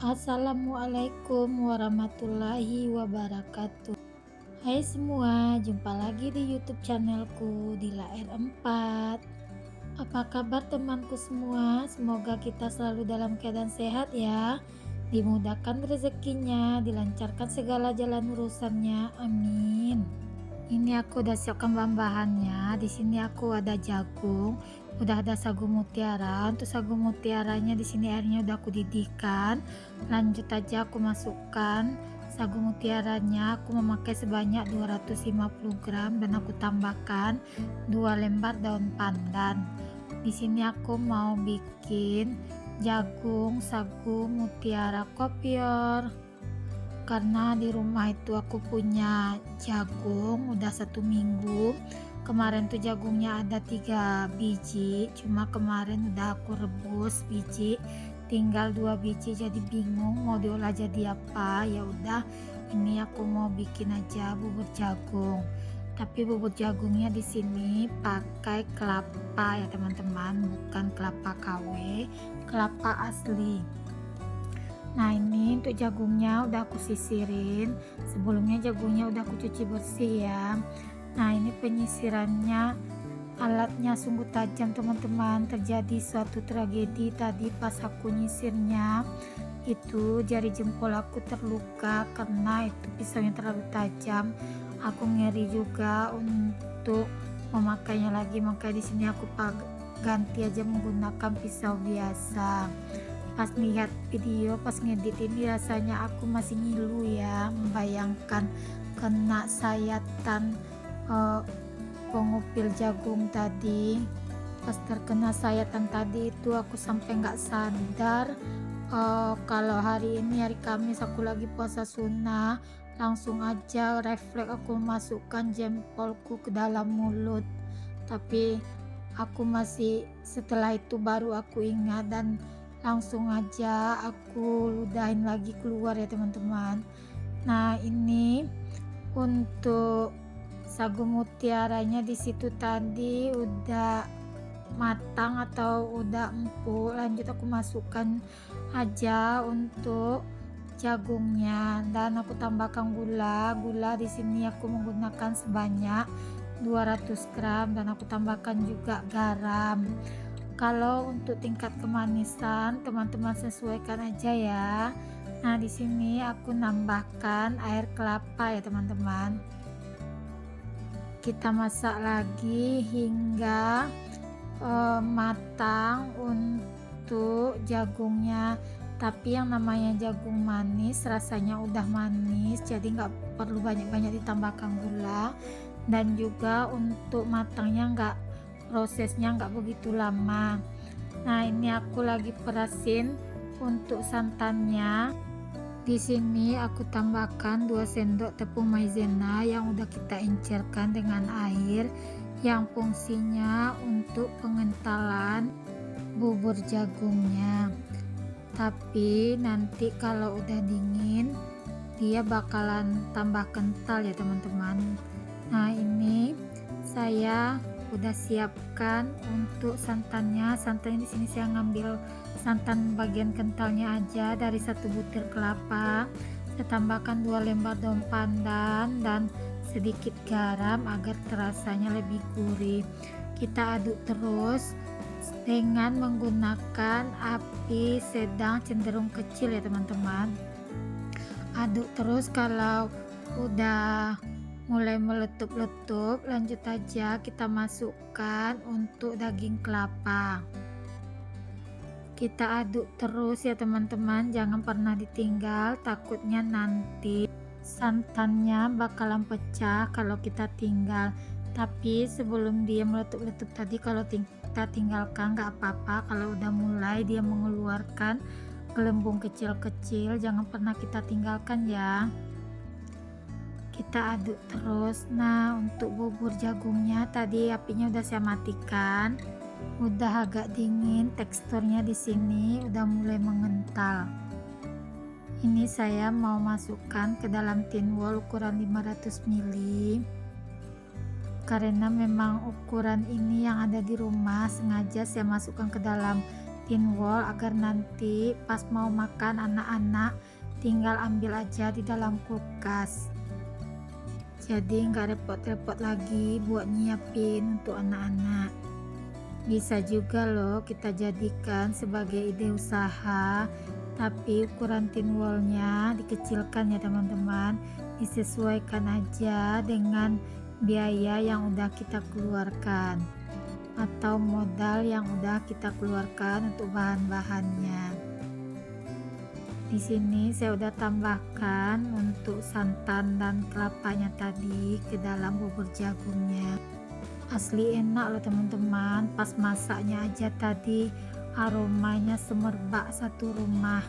Assalamualaikum warahmatullahi wabarakatuh. Hai semua, jumpa lagi di YouTube channelku Dila R4. Apa kabar temanku semua? Semoga kita selalu dalam keadaan sehat ya. Dimudahkan rezekinya, dilancarkan segala jalan urusannya. Amin. Ini aku udah siapkan bahan-bahannya. Di sini aku ada jagung, udah ada sagu mutiara. Untuk sagu mutiaranya di sini airnya udah aku didihkan. Lanjut aja aku masukkan sagu mutiaranya. Aku memakai sebanyak 250 gram dan aku tambahkan 2 lembar daun pandan. Di sini aku mau bikin jagung sagu mutiara kopior. Karena di rumah itu aku punya jagung udah 1 minggu. Kemarin tuh jagungnya ada 3 biji, cuma kemarin udah aku rebus biji, tinggal 2 biji, jadi bingung mau diolah jadi apa. Ya udah, ini aku mau bikin aja bubur jagung. Tapi bubur jagungnya di sini pakai kelapa ya teman-teman, bukan kelapa KW, kelapa asli. Nah, ini untuk jagungnya udah aku sisirin. Sebelumnya jagungnya udah aku cuci bersih ya. Nah, ini penyisirannya, alatnya sungguh tajam teman-teman. Terjadi suatu tragedi tadi pas aku nyisirnya, itu jari jempol aku terluka karena itu pisaunya terlalu tajam. Aku ngeri juga untuk memakainya lagi, makanya di sini aku ganti aja menggunakan pisau biasa. Pas lihat video, pas ngedit ini rasanya aku masih ngilu ya, membayangkan kena sayatan pengupil jagung tadi. Pas terkena sayatan tadi itu aku sampai nggak sadar kalau hari ini hari Kamis aku lagi puasa sunnah, langsung aja refleks aku masukkan jempolku ke dalam mulut. Tapi aku masih, setelah itu baru aku ingat dan langsung aja aku ludahin lagi keluar ya teman-teman. Nah, ini untuk sagu mutiaranya di situ tadi udah matang atau udah empuk. Lanjut aku masukkan aja untuk jagungnya dan aku tambahkan gula di sini aku menggunakan sebanyak 200 gram dan aku tambahkan juga garam. Kalau untuk tingkat kemanisan teman-teman sesuaikan aja ya. Nah, di sini aku nambahkan air kelapa ya teman-teman. Kita masak lagi hingga matang untuk jagungnya. Tapi yang namanya jagung manis rasanya udah manis, jadi nggak perlu banyak-banyak ditambahkan gula. Dan juga untuk matangnya prosesnya nggak begitu lama. Nah, ini aku lagi perasin untuk santannya. Di sini aku tambahkan 2 sendok tepung maizena yang udah kita encerkan dengan air, yang fungsinya untuk pengentalan bubur jagungnya. Tapi nanti kalau udah dingin dia bakalan tambah kental ya teman-teman. Nah, ini saya udah siapkan untuk santannya. Santannya di sini saya ngambil santan bagian kentalnya aja dari 1 butir kelapa. Saya tambahkan 2 lembar daun pandan dan sedikit garam agar terasanya lebih gurih. Kita aduk terus dengan menggunakan api sedang cenderung kecil ya teman-teman. Aduk terus, kalau udah mulai meletup-letup, lanjut aja kita masukkan untuk daging kelapa. Kita aduk terus ya teman-teman, jangan pernah ditinggal, takutnya nanti santannya bakalan pecah kalau kita tinggal. Tapi sebelum dia meletup-letup tadi, kalau kita tinggalkan nggak apa-apa. Kalau udah mulai dia mengeluarkan gelembung kecil-kecil, jangan pernah kita tinggalkan ya. Kita aduk terus. Nah, untuk bubur jagungnya tadi apinya udah saya matikan, udah agak dingin, teksturnya di sini udah mulai mengental. Ini saya mau masukkan ke dalam tin wol ukuran 500 ml. Karena memang ukuran ini yang ada di rumah, sengaja saya masukkan ke dalam tin wol agar nanti pas mau makan anak-anak tinggal ambil aja di dalam kulkas, jadi nggak repot-repot lagi buat nyiapin untuk anak-anak. Bisa juga loh kita jadikan sebagai ide usaha, tapi ukuran tin wallnya dikecilkan ya teman-teman, disesuaikan aja dengan biaya yang udah kita keluarkan atau modal yang udah kita keluarkan untuk bahan-bahannya. Di sini saya udah tambahkan untuk santan dan kelapanya tadi ke dalam bubur jagungnya. Asli enak loh teman-teman, pas masaknya aja tadi aromanya semerbak satu rumah.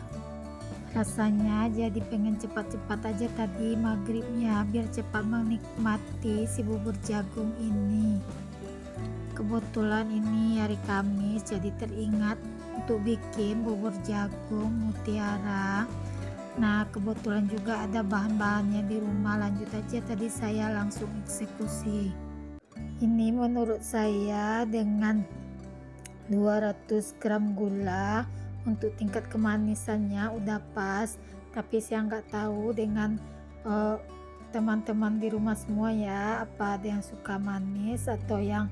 Rasanya jadi pengen cepat-cepat aja tadi maghribnya biar cepat menikmati si bubur jagung ini. Kebetulan ini hari Kamis, jadi teringat untuk bikin bubur jagung mutiara. Nah kebetulan juga ada bahan-bahannya di rumah, lanjut aja tadi saya langsung eksekusi. Ini menurut saya dengan 200 gram gula untuk tingkat kemanisannya udah pas, tapi saya nggak tahu dengan teman-teman di rumah semua ya, apa ada yang suka manis atau yang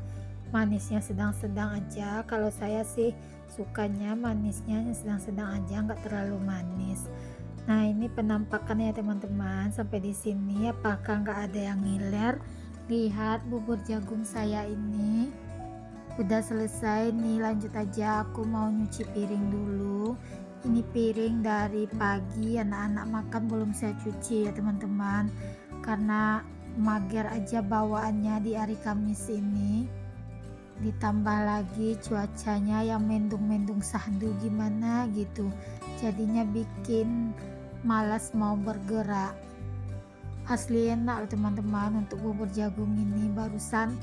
manisnya sedang-sedang aja. Kalau saya sih sukanya manisnya sedang-sedang aja, nggak terlalu manis. Nah ini penampakannya teman-teman, sampai di sini apakah nggak ada yang ngiler? Lihat bubur jagung saya ini udah selesai nih, lanjut aja aku mau nyuci piring dulu. Ini piring dari pagi anak-anak makan belum saya cuci ya teman-teman, karena mager aja bawaannya di hari Kamis ini, ditambah lagi cuacanya yang mendung-mendung sahdu gimana gitu, jadinya bikin malas mau bergerak. Asli enak loh teman-teman untuk bubur jagung ini. Barusan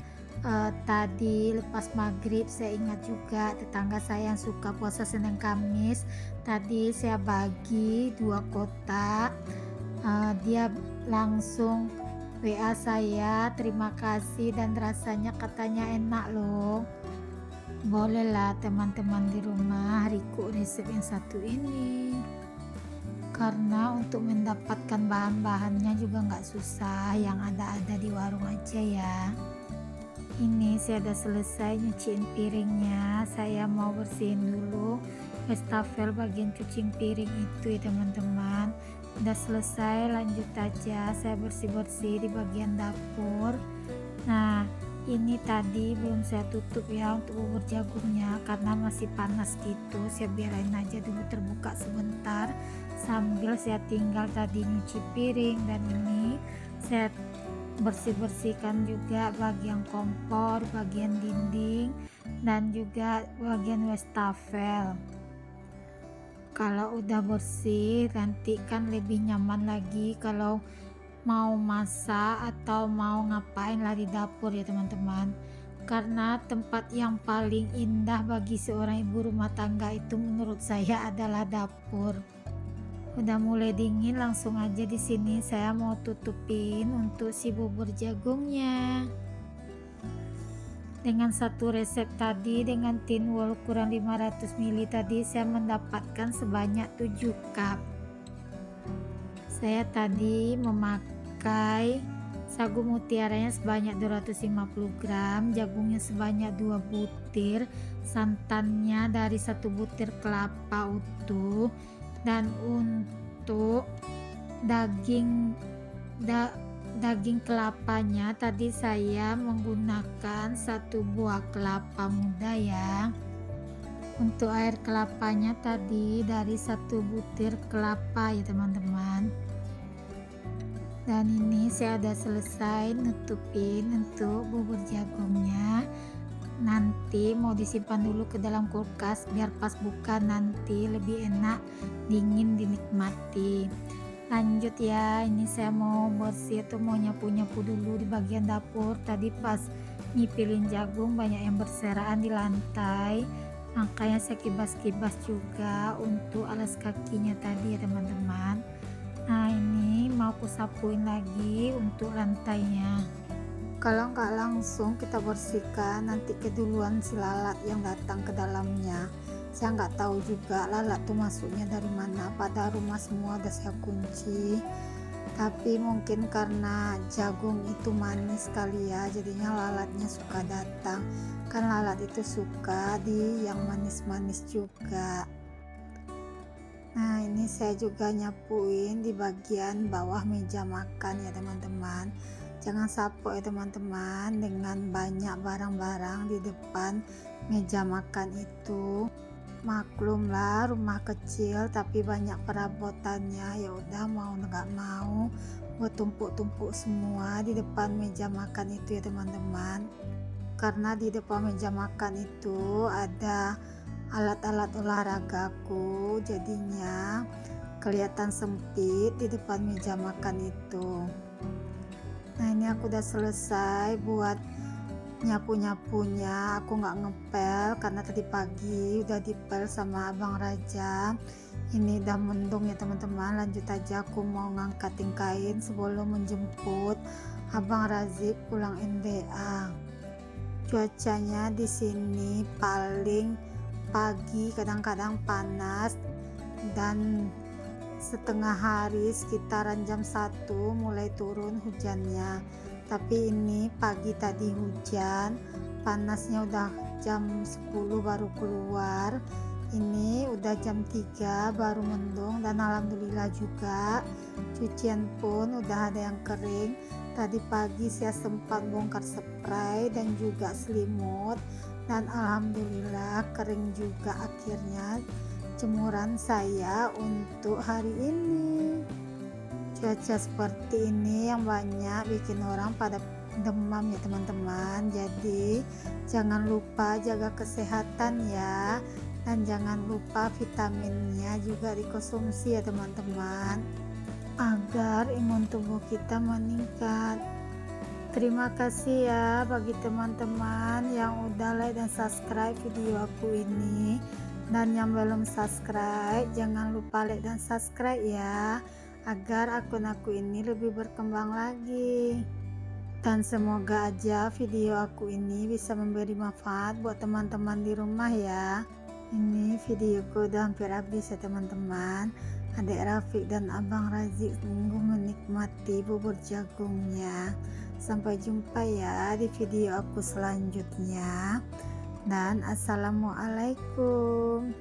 tadi lepas maghrib saya ingat juga tetangga saya yang suka puasa Senin Kamis, tadi saya bagi 2 kotak. Dia langsung WA saya terima kasih dan rasanya katanya enak loh. Bolehlah teman-teman di rumah request resep yang satu ini, karena untuk mendapatkan bahan-bahannya juga nggak susah, yang ada-ada di warung aja ya. Ini saya udah selesai nyuciin piringnya, saya mau bersihin dulu wastafel bagian cuci piring itu ya teman-teman. Udah selesai, lanjut aja saya bersih-bersih di bagian dapur. Nah ini tadi belum saya tutup ya untuk bubur jagungnya karena masih panas gitu, saya biarin aja dulu terbuka sebentar sambil saya tinggal tadi nyuci piring. Dan ini saya bersih-bersihkan juga bagian kompor, bagian dinding, dan juga bagian wastafel. Kalau udah bersih nanti kan lebih nyaman lagi kalau mau masak atau mau ngapain lah di dapur ya teman-teman, karena tempat yang paling indah bagi seorang ibu rumah tangga itu menurut saya adalah dapur. Udah mulai dingin, langsung aja di sini saya mau tutupin untuk si bubur jagungnya. Dengan satu resep tadi dengan tin wol ukuran 500 ml tadi saya mendapatkan sebanyak 7 cup. Saya tadi memakai sagu mutiaranya sebanyak 250 gram, jagungnya sebanyak 2 butir, santannya dari 1 butir kelapa utuh, dan untuk daging kelapanya tadi saya menggunakan 1 buah kelapa muda ya. Untuk air kelapanya tadi dari 1 butir kelapa ya teman-teman. Dan ini saya udah selesai nutupin untuk bubur jagungnya. Nanti mau disimpan dulu ke dalam kulkas biar pas buka nanti lebih enak dingin dinikmati. Lanjut ya, ini saya mau bersih atau mau nyapu-nyapu dulu di bagian dapur. Tadi pas nyipilin jagung banyak yang berserakan di lantai, makanya saya kibas-kibas juga untuk alas kakinya tadi ya teman-teman. Nah ini mau aku sapuin lagi untuk lantainya. Kalau nggak langsung kita bersihkan nanti keduluan si lalat yang datang ke dalamnya. Saya nggak tahu juga lalat tuh masuknya dari mana, padahal rumah semua udah saya kunci. Tapi mungkin karena jagung itu manis kali ya, jadinya lalatnya suka datang. Kan lalat itu suka di yang manis-manis juga. Nah, ini saya juga nyapuin di bagian bawah meja makan ya teman-teman. Jangan sapu ya teman-teman dengan banyak barang-barang di depan meja makan itu. Maklumlah rumah kecil tapi banyak perabotannya, ya udah mau nggak mau buat tumpuk-tumpuk semua di depan meja makan itu ya teman-teman. Karena di depan meja makan itu ada alat-alat olahragaku, jadinya kelihatan sempit di depan meja makan itu. Nah, ini aku udah selesai buat nyapu-nyapunya. Aku nggak ngepel karena tadi pagi udah dipel sama Abang Raja. Ini udah mendung ya teman-teman. Lanjut aja, aku mau ngangkatin kain sebelum menjemput Abang Razik pulang MBA. Cuacanya di sini paling pagi kadang-kadang panas, dan setengah hari sekitaran jam 1 mulai turun hujannya. Tapi ini pagi tadi hujan, panasnya udah jam 10 baru keluar. Ini udah jam 3 baru mendung, dan alhamdulillah juga cucian pun udah ada yang kering. Tadi pagi saya sempat bongkar spray dan juga selimut, dan alhamdulillah kering juga akhirnya jemuran saya untuk hari ini. Cuaca seperti ini yang banyak bikin orang pada demam ya teman-teman. Jadi jangan lupa jaga kesehatan ya, dan jangan lupa vitaminnya juga dikonsumsi ya teman-teman, agar imun tubuh kita meningkat. Terima kasih ya bagi teman-teman yang udah like dan subscribe video aku ini. Dan yang belum subscribe, jangan lupa like dan subscribe ya, agar akun aku ini lebih berkembang lagi. Dan semoga aja video aku ini bisa memberi manfaat buat teman-teman di rumah ya. Ini videoku udah hampir habis ya teman-teman. Adik Rafiq dan Abang Razik sungguh menikmati bubur jagungnya. Sampai jumpa ya di video aku selanjutnya. Dan assalamualaikum.